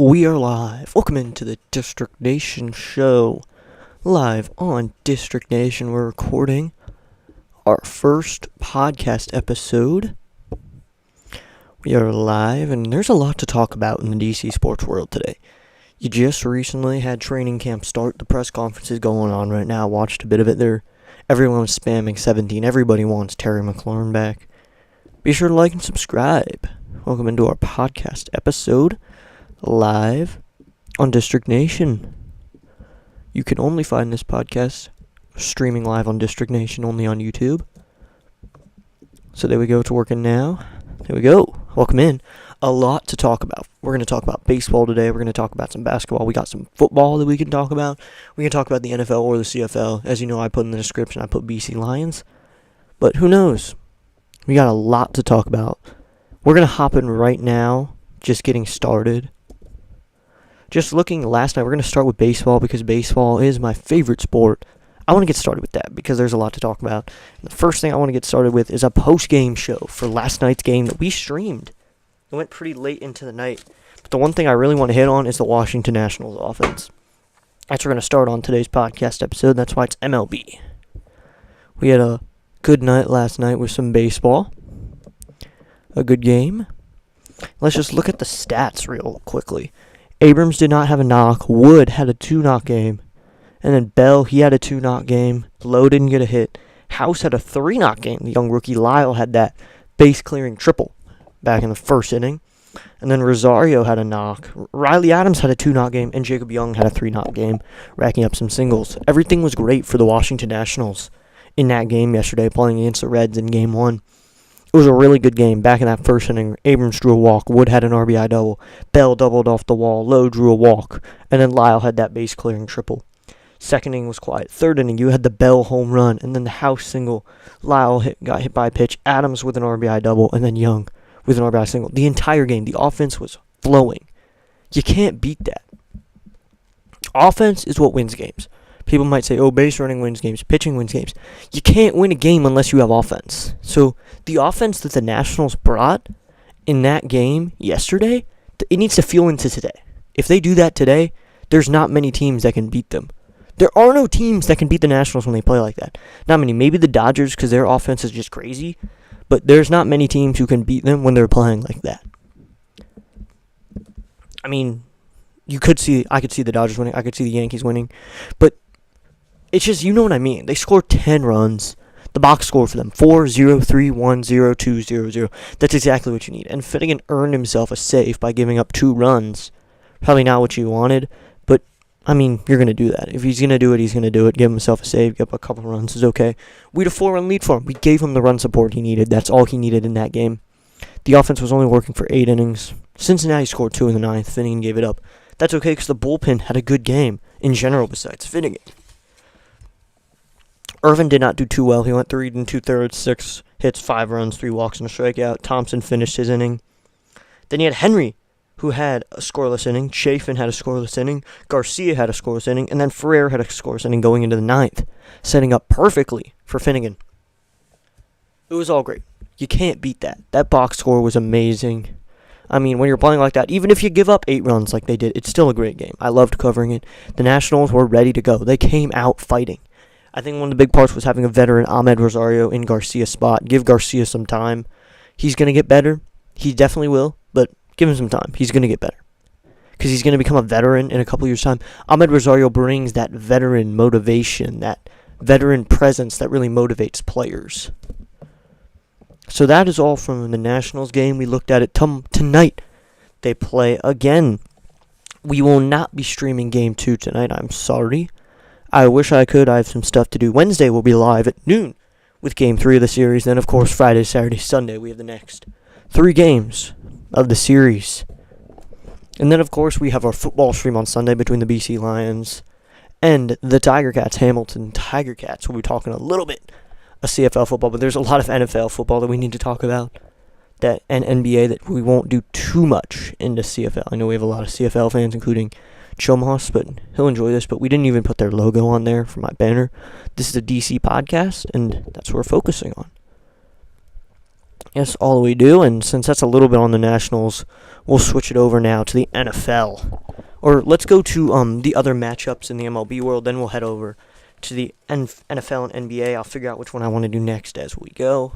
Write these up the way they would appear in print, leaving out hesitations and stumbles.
We are live. Welcome into the District Nation show. Live on District Nation, we're recording our first podcast episode. We are live, and there's a lot to talk about in the DC sports world today. You just recently had training camp start. The press conference is going on right now. Watched a bit of it there. Everyone was spamming 17. Everybody wants Terry McLaurin back. Be sure to like and subscribe. Welcome into our podcast episode. Live on District Nation. You can only find this podcast streaming live on District Nation, only on YouTube. So there we go, it's working now. There we go. Welcome in. A lot to talk about. We're going to talk about baseball today. We're going to talk about some basketball. We got some football that we can talk about. We can talk about the NFL or the CFL. As you know, I put in the description, I put BC Lions. But who knows? We got a lot to talk about. We're going to hop in right now, just getting started. Just looking last night, we're going to start with baseball because baseball is my favorite sport. I want to get started with that because there's a lot to talk about. And the first thing I want to get started with is a post-game show for last night's game that we streamed. It went pretty late into the night. But the one thing I really want to hit on is the Washington Nationals offense. That's what we're going to start on today's podcast episode. That's why it's MLB. We had a good night last night with some baseball. A good game. Let's just look at the stats real quickly. Abrams did not have a knock. Wood had a 2-knock game. And then Bell, he had a 2-knock game. Lowe didn't get a hit. House had a 3-knock game. The young rookie Lyle had that base-clearing triple back in the first inning. And then Rosario had a knock. Riley Adams had a 2-knock game. And Jacob Young had a 3-knock game, racking up some singles. Everything was great for the Washington Nationals in that game yesterday, playing against the Reds in Game 1. It was a really good game. Back in that first inning, Abrams drew a walk. Wood had an RBI double. Bell doubled off the wall. Lowe drew a walk. And then Lyle had that base-clearing triple. Second inning was quiet. Third inning, you had the Bell home run. And then the House single. Lyle got hit by a pitch. Adams with an RBI double. And then Young with an RBI single. The entire game, the offense was flowing. You can't beat that. Offense is what wins games. People might say, base running wins games, pitching wins games. You can't win a game unless you have offense. So the offense that the Nationals brought in that game yesterday, it needs to fuel into today. If they do that today, there's not many teams that can beat them. There are no teams that can beat the Nationals when they play like that. Not many. Maybe the Dodgers because their offense is just crazy. But there's not many teams who can beat them when they're playing like that. I mean, I could see the Dodgers winning. I could see the Yankees winning. But it's just, you know what I mean. They scored 10 runs. The box score for them, 4-0-3-1-0-2-0-0. That's exactly what you need. And Finnegan earned himself a save by giving up 2 runs. Probably not what you wanted, but, I mean, you're going to do that. If he's going to do it, he's going to do it. Give himself a save, give up a couple runs is okay. We had a 4-run lead for him. We gave him the run support he needed. That's all he needed in that game. The offense was only working for 8 innings. Cincinnati scored 2 in the 9th. Finnegan gave it up. That's okay because the bullpen had a good game in general besides Finnegan. Irvin did not do too well. He went 3 2/3, 6 hits, 5 runs, 3 walks, and a strikeout. Thompson finished his inning. Then you had Henry, who had a scoreless inning. Chafin had a scoreless inning. Garcia had a scoreless inning. And then Ferrer had a scoreless inning going into the 9th, setting up perfectly for Finnegan. It was all great. You can't beat that. That box score was amazing. I mean, when you're playing like that, even if you give up 8 runs like they did, it's still a great game. I loved covering it. The Nationals were ready to go. They came out fighting. I think one of the big parts was having a veteran, Ahmed Rosario, in Garcia's spot. Give Garcia some time. He's going to get better. He definitely will, but give him some time. He's going to get better because he's going to become a veteran in a couple years' time. Ahmed Rosario brings that veteran motivation, that veteran presence that really motivates players. So that is all from the Nationals game. We looked at it tonight. They play again. We will not be streaming Game 2 tonight. I'm sorry. I wish I could. I have some stuff to do. Wednesday we'll be live at noon with Game 3 of the series. Then, of course, Friday, Saturday, Sunday, we have the next 3 games of the series. And then, of course, we have our football stream on Sunday between the BC Lions and the Tiger Cats, Hamilton Tiger Cats. We'll be talking a little bit of CFL football, but there's a lot of NFL football that we need to talk about, that and NBA, that we won't do too much into CFL. I know we have a lot of CFL fans, including Chomos, but he'll enjoy this, but we didn't even put their logo on there for my banner. This is a DC podcast, and that's what we're focusing on. Yes, all we do. And since that's a little bit on the Nationals, we'll switch it over now to the NFL. Or let's go to the other matchups in the MLB world. Then we'll head over to the NFL and NBA. I'll figure out which one I want to do next as we go.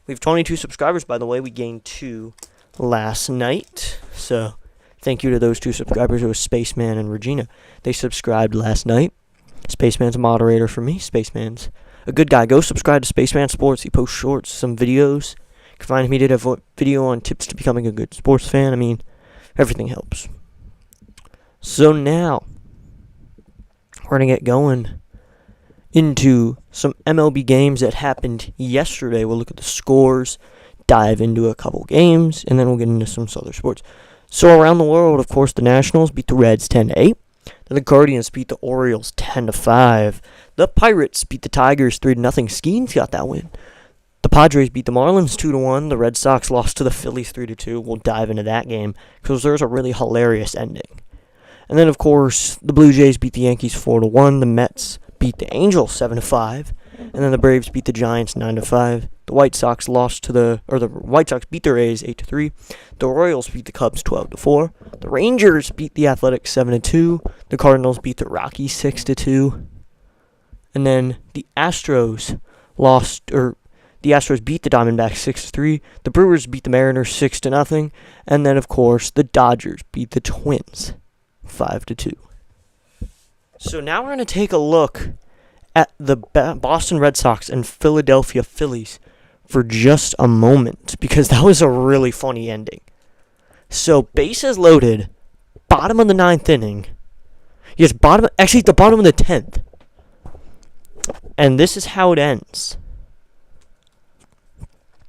We have 22 subscribers, by the way. We gained 2 last night. So thank you to those 2 subscribers. It was Spaceman and Regina. They subscribed last night. Spaceman's a moderator for me. Spaceman's a good guy. Go subscribe to Spaceman Sports. He posts shorts, some videos. You can find him. He did a video on tips to becoming a good sports fan. I mean, everything helps. So now, we're going to get going into some MLB games that happened yesterday. We'll look at the scores, dive into a couple games, and then we'll get into some other sports. So around the world, of course, the Nationals beat the Reds 10-8. Then the Guardians beat the Orioles 10-5. The Pirates beat the Tigers 3-0. Skeens got that win. The Padres beat the Marlins 2-1. The Red Sox lost to the Phillies 3-2. We'll dive into that game because there's a really hilarious ending. And then, of course, the Blue Jays beat the Yankees 4-1. The Mets beat the Angels 7-5. And then the Braves beat the Giants 9-5. The White Sox the White Sox beat the Rays 8-3. The Royals beat the Cubs 12-4. The Rangers beat the Athletics 7-2. The Cardinals beat the Rockies 6-2. And then the Astros beat the Diamondbacks 6-3. The Brewers beat the Mariners 6-0. And then, of course, the Dodgers beat the Twins 5-2. So now we're going to take a look at the Boston Red Sox and Philadelphia Phillies for just a moment, because that was a really funny ending. So bases loaded, bottom of the 9th inning. Yes, the bottom of the 10th. And this is how it ends.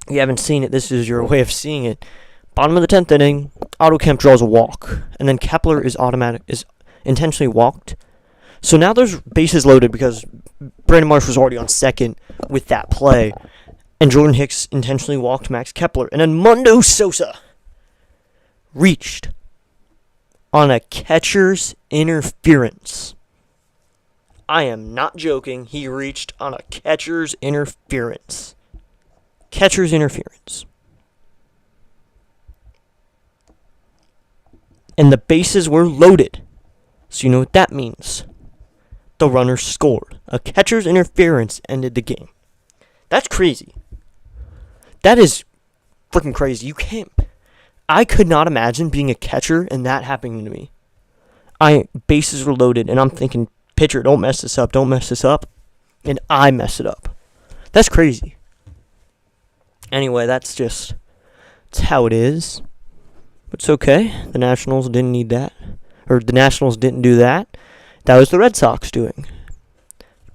If you haven't seen it, this is your way of seeing it. Bottom of the 10th inning, Otto Kemp draws a walk, and then Kepler is intentionally walked. So now there's bases loaded because Brandon Marsh was already on second with that play, and Jordan Hicks intentionally walked Max Kepler, and then Mundo Sosa reached on a catcher's interference. I am not joking. He reached on a catcher's interference. Catcher's interference. And the bases were loaded. So you know what that means. The runner scored. A catcher's interference ended the game. That's crazy. That is freaking crazy. I could not imagine being a catcher and that happening to me. Bases were loaded, and I'm thinking, pitcher, don't mess this up. And I mess it up. That's crazy. Anyway, that's how it is. But it's okay. The Nationals didn't need that. Or the Nationals didn't do that. That was the Red Sox doing.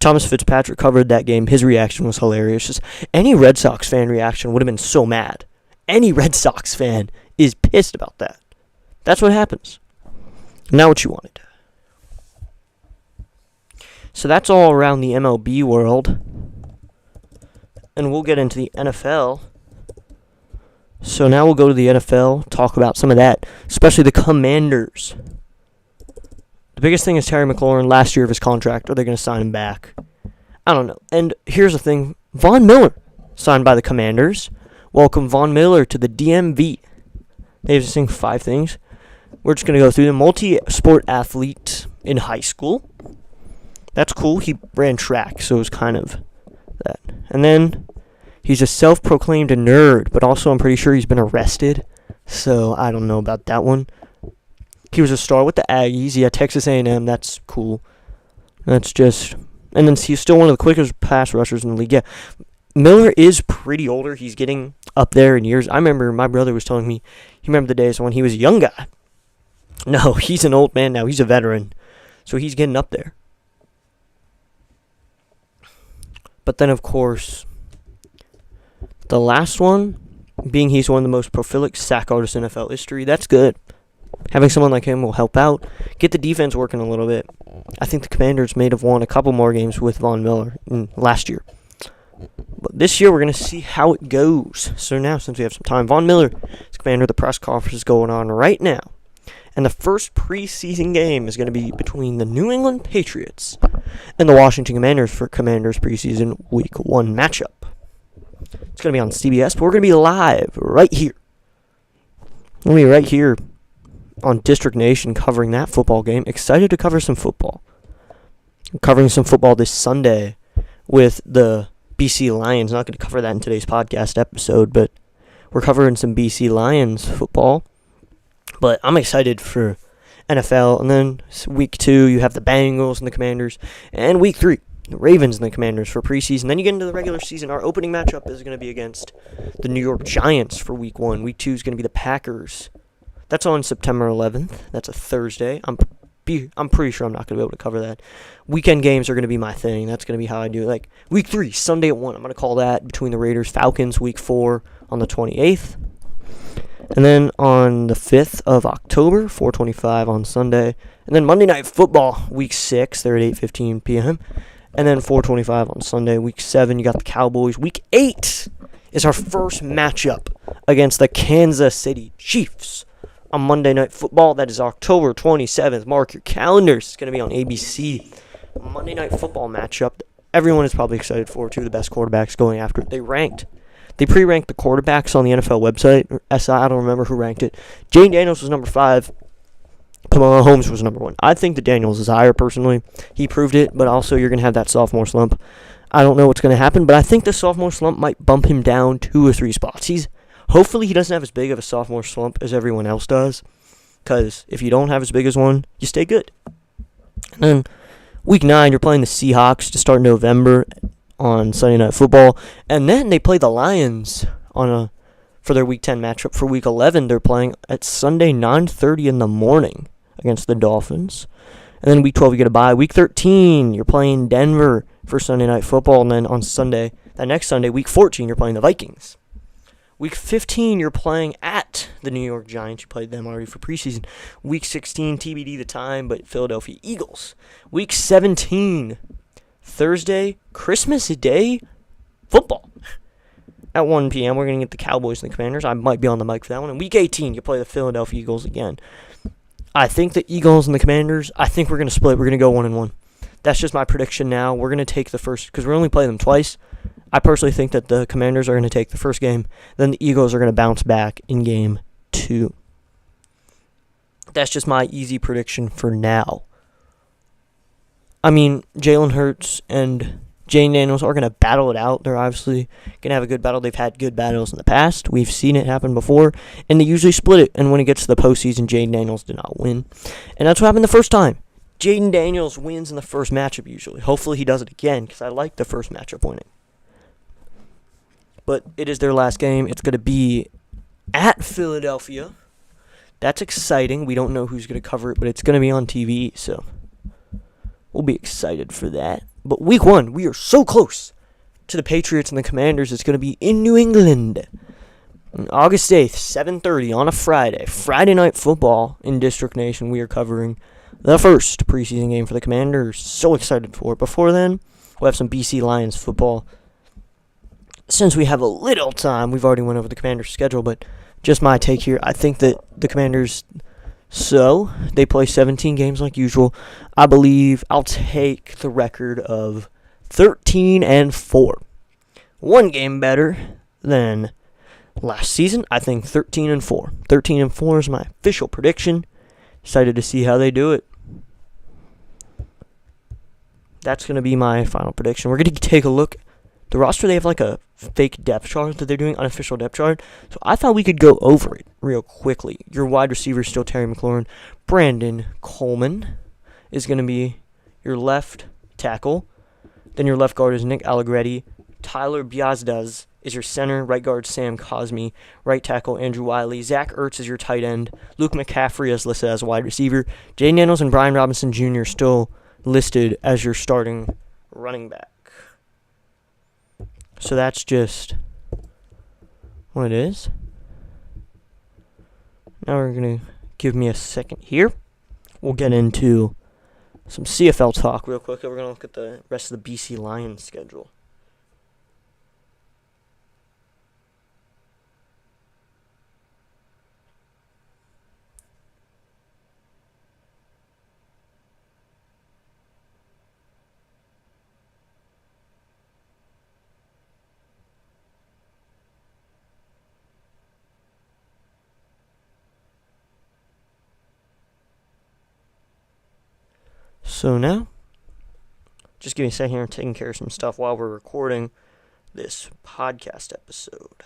Thomas Fitzpatrick covered that game. His reaction was hilarious. Just any Red Sox fan reaction would have been so mad. Any Red Sox fan is pissed about that. That's what happens. Now what you wanted. So that's all around the MLB world. And we'll get into the NFL. So now we'll go to the NFL, talk about some of that, especially the Commanders. The biggest thing is Terry McLaurin, last year of his contract. Are they going to sign him back? I don't know. And here's the thing. Von Miller signed by the Commanders. Welcome Von Miller to the DMV. They have to sing 5 things. We're just going to go through them. Multi-sport athlete in high school. That's cool. He ran track, so it was kind of that. And then he's a self-proclaimed nerd, but also I'm pretty sure he's been arrested. So I don't know about that one. He was a star with the Aggies. Yeah, Texas A&M. That's cool. And then he's still one of the quickest pass rushers in the league. Yeah, Miller is pretty older. He's getting up there in years. I remember my brother was telling me he remembered the days when he was a young guy. No, he's an old man now. He's a veteran. So he's getting up there. But then, of course, the last one being he's one of the most prolific sack artists in NFL history. That's good. Having someone like him will help out, get the defense working a little bit. I think the Commanders may have won a couple more games with Von Miller last year. But this year, we're going to see how it goes. So now, since we have some time, Von Miller is commander. The press conference is going on right now. And the first preseason game is going to be between the New England Patriots and the Washington Commanders for Commanders preseason Week 1 matchup. It's going to be on CBS, but we're going to be live right here. We're going to be right here on District Nation covering that football game. Excited to cover some football. I'm covering some football this Sunday with the BC Lions. Not going to cover that in today's podcast episode, but we're covering some BC Lions football. But I'm excited for NFL. And then week 2, you have the Bengals and the Commanders. And week 3, the Ravens and the Commanders for preseason. Then you get into the regular season. Our opening matchup is going to be against the New York Giants for week 1. Week 2 is going to be the Packers. That's on September 11th. That's a Thursday. I'm pretty sure I'm not going to be able to cover that. Weekend games are going to be my thing. That's going to be how I do it. Like week 3, Sunday at 1. I'm going to call that between the Raiders, Falcons. Week 4 on the 28th. And then on the 5th of October, 4:25 on Sunday. And then Monday Night Football, week 6, they're at 8:15 p.m. And then 4:25 on Sunday, week 7, you got the Cowboys. Week 8 is our first matchup against the Kansas City Chiefs on Monday Night Football. That is October 27th. Mark your calendars. It's going to be on ABC. Monday Night Football matchup. Everyone is probably excited for two of the best quarterbacks going after it. They pre-ranked the quarterbacks on the NFL website. Or SI, I don't remember who ranked it. Jane Daniels was number 5. Mahomes was number 1. I think that Daniels is higher, personally. He proved it, but also you're going to have that sophomore slump. I don't know what's going to happen, but I think the sophomore slump might bump him down 2 or 3 spots. Hopefully he doesn't have as big of a sophomore slump as everyone else does, because if you don't have as big as one, you stay good. And then week 9, you're playing the Seahawks to start November on Sunday Night Football, and then they play the Lions for their week 10 matchup. For week 11, they're playing at Sunday 9:30 in the morning against the Dolphins. And then week 12, you get a bye. Week 13, you're playing Denver for Sunday Night Football, and then on that next Sunday, week 14, you're playing the Vikings. Week 15, you're playing at the New York Giants. You played them already for preseason. Week 16, TBD the time, but Philadelphia Eagles. Week 17, Thursday, Christmas Day, football. At 1 p.m., we're going to get the Cowboys and the Commanders. I might be on the mic for that one. And week 18, you play the Philadelphia Eagles again. I think the Eagles and the Commanders, I think we're going to split. We're going to go 1-1. That's just my prediction now. We're going to take the first, because we're only playing them twice. I personally think that the Commanders are going to take the first game. Then the Eagles are going to bounce back in game 2. That's just my easy prediction for now. I mean, Jalen Hurts and Jane Daniels are going to battle it out. They're obviously going to have a good battle. They've had good battles in the past. We've seen it happen before. And they usually split it. And when it gets to the postseason, Jane Daniels did not win. And that's what happened the first time. Jaden Daniels wins in the first matchup usually. Hopefully he does it again, because I like the first matchup winning. But it is their last game. It's going to be at Philadelphia. That's exciting. We don't know who's going to cover it, but it's going to be on TV, so we'll be excited for that. But week 1, we are so close to the Patriots and the Commanders. It's going to be in New England. On August 8th, 7:30 on a Friday. Friday Night Football in District Nation. We are covering the first preseason game for the Commanders. So excited for it. Before then, we'll have some BC Lions football. Since we have a little time, we've already went over the Commanders' schedule, but just my take here. I think that the Commanders, they play 17 games like usual. I believe I'll take the record of 13-4. One game better than last season. I think 13-4. 13-4 is my official prediction. Excited to see how they do it. That's going to be my final prediction. We're going to take a look. The roster, they have like a fake depth chart that they're doing, unofficial depth chart. So I thought we could go over it real quickly. Your wide receiver is still Terry McLaurin. Brandon Coleman is going to be your left tackle. Then your left guard is Nick Allegretti. Tyler Biazdas is your center. Right guard, Sam Cosme. Right tackle, Andrew Wiley. Zach Ertz is your tight end. Luke McCaffrey is listed as wide receiver. Jay Daniels and Brian Robinson Jr. still listed as your starting running back. So that's just what it is. Now we're going to give me a second here. We'll get into some CFL talk real quick. We're going to look at the rest of the BC Lions schedule. So now, just give me a second here. I'm taking care of some stuff while we're recording this podcast episode.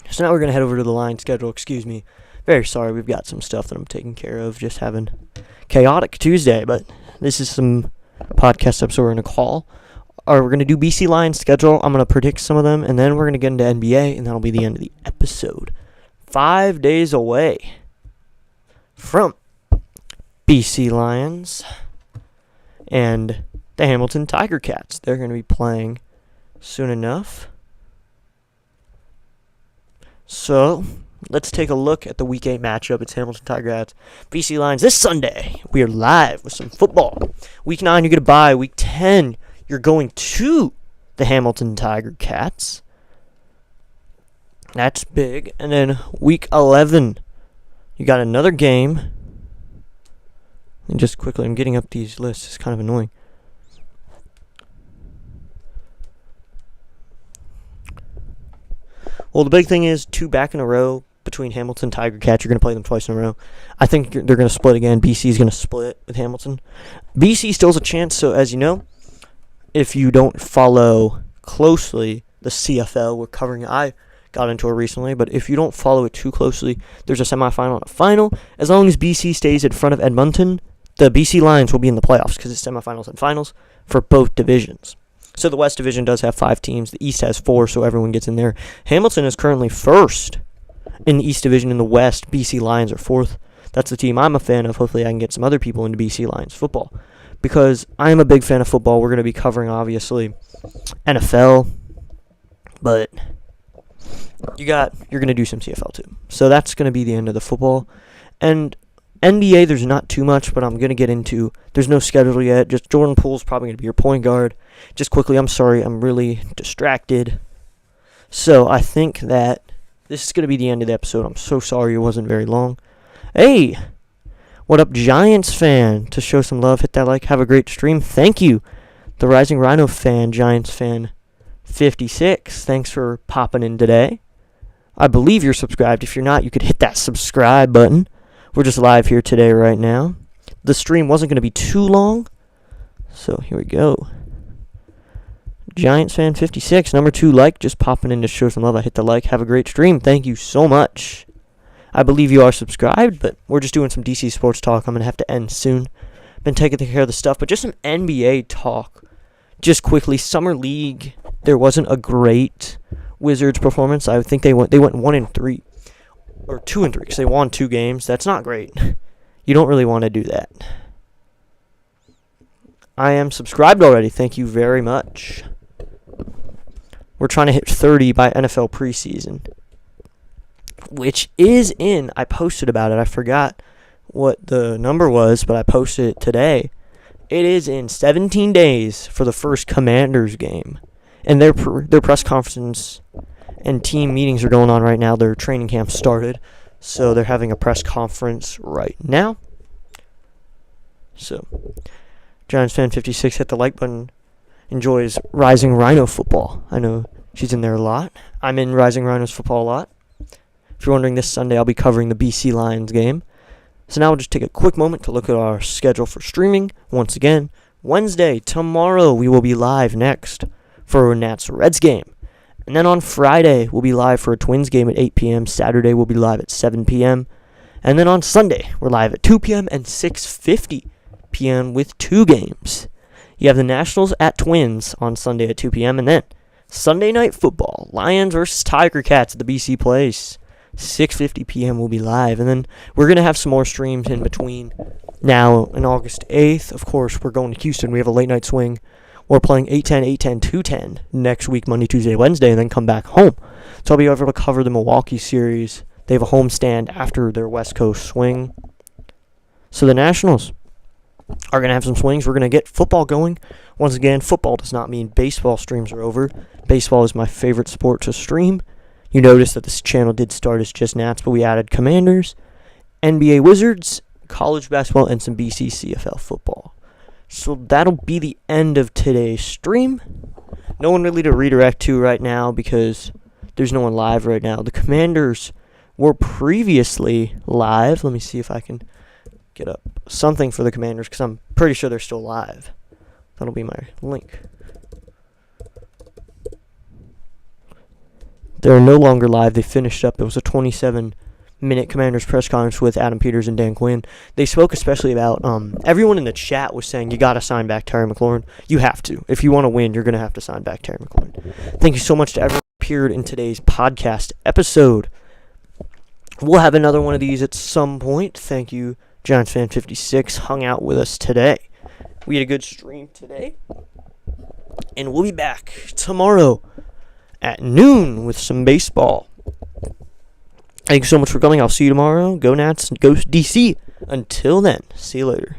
So now we're going to head over to the line schedule. Excuse me. Very sorry, we've got some stuff that I'm taking care of. Just having chaotic Tuesday, but this is some podcast episode we're going to call. We're going to do BC Lions schedule. I'm going to predict some of them, and then we're going to get into NBA, and that'll be the end of the episode. 5 days away from BC Lions and the Hamilton Tiger Cats. They're going to be playing soon enough. So, let's take a look at the Week 8 matchup. It's Hamilton Tiger Cats, BC Lions this Sunday. We are live with some football. Week 9, you get a bye. Week 10, you're going to the Hamilton Tiger Cats. That's big. And then Week 11, you got another game. And just quickly, I'm getting up these lists. It's kind of annoying. Well, the big thing is 2 back in a row between Hamilton and Tiger Cats. You're going to play them twice in a row. I think they're going to split again. BC is going to split with Hamilton. BC still has a chance, so as you know, if you don't follow closely the CFL, we're covering, I got into it recently, but if you don't follow it too closely, there's a semifinal and a final. As long as BC stays in front of Edmonton, the BC Lions will be in the playoffs because it's semifinals and finals for both divisions. So the West Division does have 5 teams. The East has 4, so everyone gets in there. Hamilton is currently first in the East Division. In the West, BC Lions are 4th. That's the team I'm a fan of. Hopefully I can get some other people into BC Lions football because I am a big fan of football. We're going to be covering, obviously, NFL, but you're going to do some CFL too. So that's going to be the end of the football. And NBA, there's not too much, but I'm going to get into, there's no schedule yet. Just Jordan Poole's probably going to be your point guard. Just quickly, I'm sorry, I'm really distracted. So I think that this is going to be the end of the episode. I'm so sorry it wasn't very long. Hey, what up, Giants fan? To show some love, hit that like, have a great stream. Thank you. The Rising Rhino fan, Giants fan 56. Thanks for popping in today. I believe you're subscribed. If you're not, you could hit that subscribe button. We're just live here today right now. The stream wasn't going to be too long, so here we go. Giants fan 56, number 2 like, just popping in to show some love. I hit the like. Have a great stream. Thank you so much. I believe you are subscribed, but we're just doing some DC sports talk. I'm going to have to end soon. Been taking care of the stuff, but just some NBA talk. Just quickly, Summer League, there wasn't a great Wizards performance. I think they went 1-3. Or 2-3, because they won 2 games. That's not great. You don't really want to do that. I am subscribed already. Thank you very much. We're trying to hit 30 by NFL preseason, which is in. I posted about it. I forgot what the number was, but I posted it today. It is in 17 days for the first Commanders game. And their press conference and team meetings are going on right now. Their training camp started, so they're having a press conference right now. So, Giants fan 56, hit the like button. Enjoys Rising Rhino football. I know she's in there a lot. I'm in Rising Rhinos football a lot. If you're wondering, this Sunday I'll be covering the BC Lions game. So now we'll just take a quick moment to look at our schedule for streaming. Once again, Wednesday, tomorrow, we will be live next for a Nats Reds game. And then on Friday, we'll be live for a Twins game at 8 p.m. Saturday, we'll be live at 7 p.m. And then on Sunday, we're live at 2 p.m. and 6:50 p.m. with 2 games. You have the Nationals at Twins on Sunday at 2 p.m. And then Sunday Night Football, Lions versus Tiger Cats at the BC Place. 6:50 p.m. we'll be live. And then we're going to have some more streams in between now and August 8th. Of course, we're going to Houston. We have a late night swing. We're playing 8:10, 8:10, 2:10 next week, Monday, Tuesday, Wednesday, and then come back home. So I'll be able to cover the Milwaukee series. They have a homestand after their West Coast swing. So the Nationals are going to have some swings. We're going to get football going. Once again, football does not mean baseball streams are over. Baseball is my favorite sport to stream. You notice that this channel did start as just Nats, but we added Commanders, NBA Wizards, college basketball, and some BC CFL football. So that'll be the end of today's stream. No one really to redirect to right now because there's no one live right now. The Commanders were previously live. Let me see if I can get up something for the Commanders because I'm pretty sure they're still live. That'll be my link. They're no longer live. They finished up. It was a 27-minute Commanders press conference with Adam Peters and Dan Quinn. They spoke especially about everyone in the chat was saying you got to sign back Terry McLaurin. You have to. If you want to win, you're going to have to sign back Terry McLaurin. Thank you so much to everyone who appeared in today's podcast episode. We'll have another one of these at some point. Thank you, Giants Fan 56, hung out with us today. We had a good stream today. And we'll be back tomorrow at noon with some baseball. Thank you so much for coming. I'll see you tomorrow. Go Nats. Go DC. Until then, see you later.